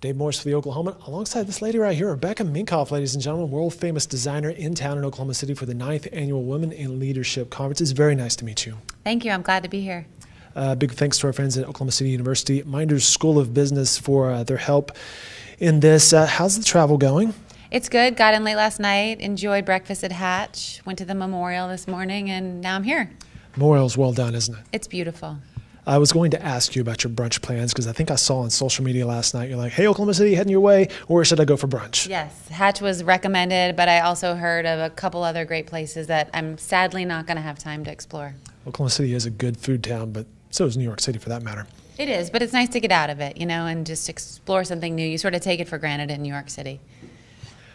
Dave Morris for the Oklahoman, alongside this lady right here, Rebecca Minkoff, ladies and gentlemen, world-famous designer in town in Oklahoma City for the 9th Annual Women in Leadership Conference. It's very nice to meet you. Thank you. I'm glad to be here. Big thanks to our friends at Oklahoma City University, Meinders School of Business for their help in this. How's the travel going? It's good. Got in late last night, enjoyed breakfast at Hatch, went to the memorial this morning, and now I'm here. Memorial's well done, isn't it? It's beautiful. I was going to ask you about your brunch plans because I think I saw on social media last night, you're like, hey, Oklahoma City, heading your way, or should I go for brunch? Yes, Hatch was recommended, but I also heard of a couple other great places that I'm sadly not going to have time to explore. Oklahoma City is a good food town, but so is New York City for that matter. It is, but it's nice to get out of it, you know, and just explore something new. You sort of take it for granted in New York City.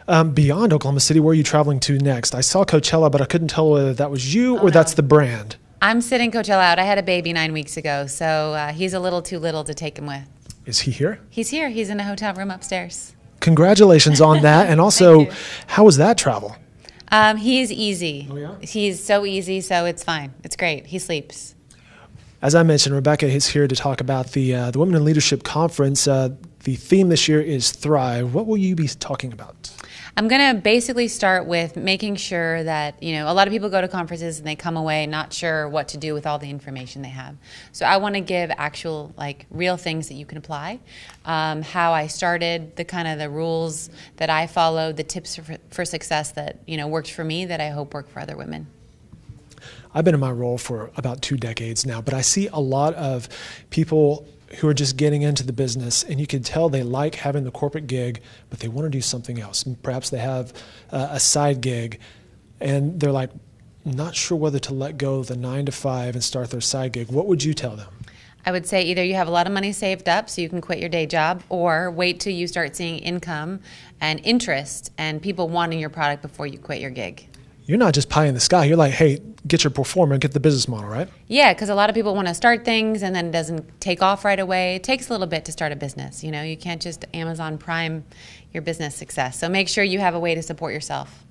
Beyond Oklahoma City, where are you traveling to next? I saw Coachella, but I couldn't tell whether that was you or that's the brand. I'm sitting Coachella out. I had a baby 9 weeks ago, so he's a little too little to take him with. Is he here? He's here. He's in a hotel room upstairs. Congratulations on that. And also, how was that travel? He's easy. Oh, yeah? He's so easy, so it's fine. It's great. He sleeps. As I mentioned, Rebecca is here to talk about the Women in Leadership Conference. The theme this year is Thrive. What will you be talking about? I'm going to basically start with making sure that, you know, a lot of people go to conferences and they come away not sure what to do with all the information they have. So I want to give actual, like, real things that you can apply. How I started, the rules that I followed, the tips for success that, you know, worked for me that I hope work for other women. I've been in my role for about 2 decades now, but I see a lot of people who are just getting into the business, and you can tell they like having the corporate gig, but they want to do something else. And perhaps they have a side gig, and they're like, not sure whether to let go of the 9 to 5 and start their side gig. What would you tell them? I would say either you have a lot of money saved up so you can quit your day job, or wait till you start seeing income and interest and people wanting your product before you quit your gig. You're not just pie in the sky. You're like, hey, get your performer, get the business model, right? Yeah, because a lot of people want to start things and then it doesn't take off right away. It takes a little bit to start a business. You know, you can't just Amazon Prime your business success. So make sure you have a way to support yourself.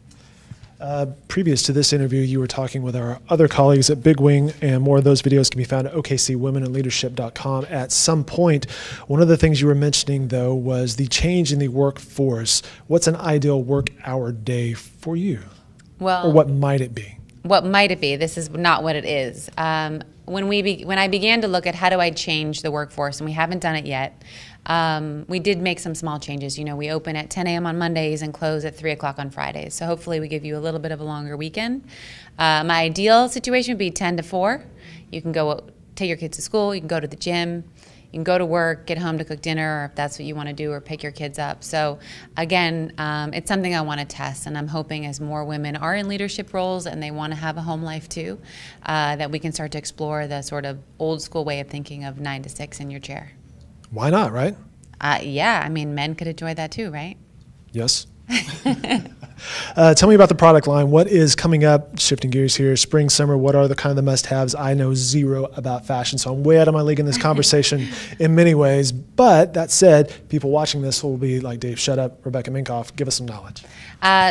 Previous to this interview, you were talking with our other colleagues at Big Wing, and more of those videos can be found at OKCWomenInLeadership.com at some point. One of the things you were mentioning, though, was the change in the workforce. What's an ideal work hour day for you? Well, or what might it be? What might it be? This is not what it is. When I began to look at how do I change the workforce, and we haven't done it yet, we did make some small changes. You know, we open at 10 a.m. on Mondays and close at 3 o'clock on Fridays. So hopefully we give you a little bit of a longer weekend. My ideal situation would be 10 to 4. You can go take your kids to school. You can go to the gym. You can go to work, get home to cook dinner, or if that's what you want to do, or pick your kids up. So again, it's something I want to test, and I'm hoping as more women are in leadership roles and they want to have a home life too, that we can start to explore the sort of old school way of thinking of 9 to 6 in your chair. Why not, right? Yeah, I mean, men could enjoy that too, right? Yes. Tell me about the product line. What is coming up? Shifting gears here, spring, summer, what are the kind of the must-haves? I know zero about fashion, so I'm way out of my league in this conversation in many ways. But that said, people watching this will be like, Dave, shut up, Rebecca Minkoff, give us some knowledge.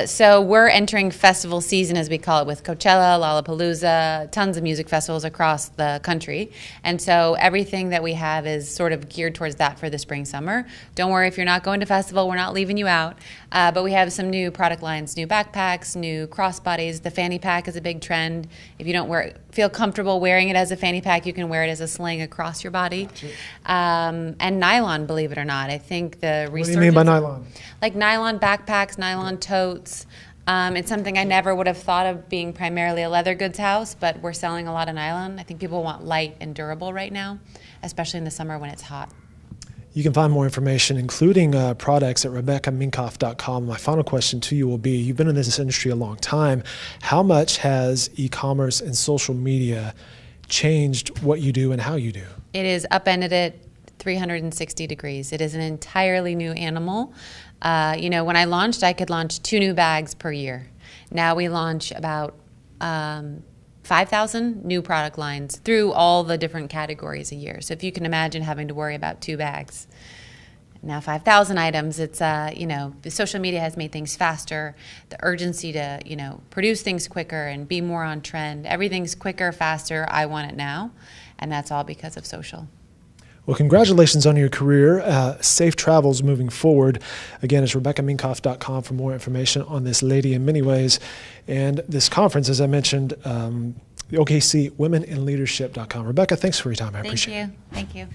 So we're entering festival season, as we call it, with Coachella, Lollapalooza, tons of music festivals across the country. And so everything that we have is sort of geared towards that for the spring, summer. Don't worry if you're not going to festival, we're not leaving you out. But we have some new product lines, new backpacks, new crossbodies. The fanny pack is a big trend. If you don't feel comfortable wearing it as a fanny pack, you can wear it as a sling across your body. And nylon, believe it or not. I think the research. What do you mean by nylon? Like nylon backpacks, nylon totes. It's something I never would have thought of being primarily a leather goods house, but we're selling a lot of nylon. I think people want light and durable right now, especially in the summer when it's hot. You can find more information, including products, at RebeccaMinkoff.com. My final question to you will be, you've been in this industry a long time. How much has e-commerce and social media changed what you do and how you do? It has upended it 360 degrees. It is an entirely new animal. You know, when I launched, I could launch 2 new bags per year. Now we launch about 5,000 new product lines through all the different categories a year. So if you can imagine having to worry about 2 bags. Now 5,000 items, it's, you know, the social media has made things faster, the urgency to, you know, produce things quicker and be more on trend. Everything's quicker, faster, I want it now, and that's all because of social. Well, congratulations on your career. Safe travels moving forward. Again, it's RebeccaMinkoff.com for more information on this lady in many ways. And this conference, as I mentioned, the OKC Women in Leadership.com. Rebecca, thanks for your time. I appreciate it. Thank you.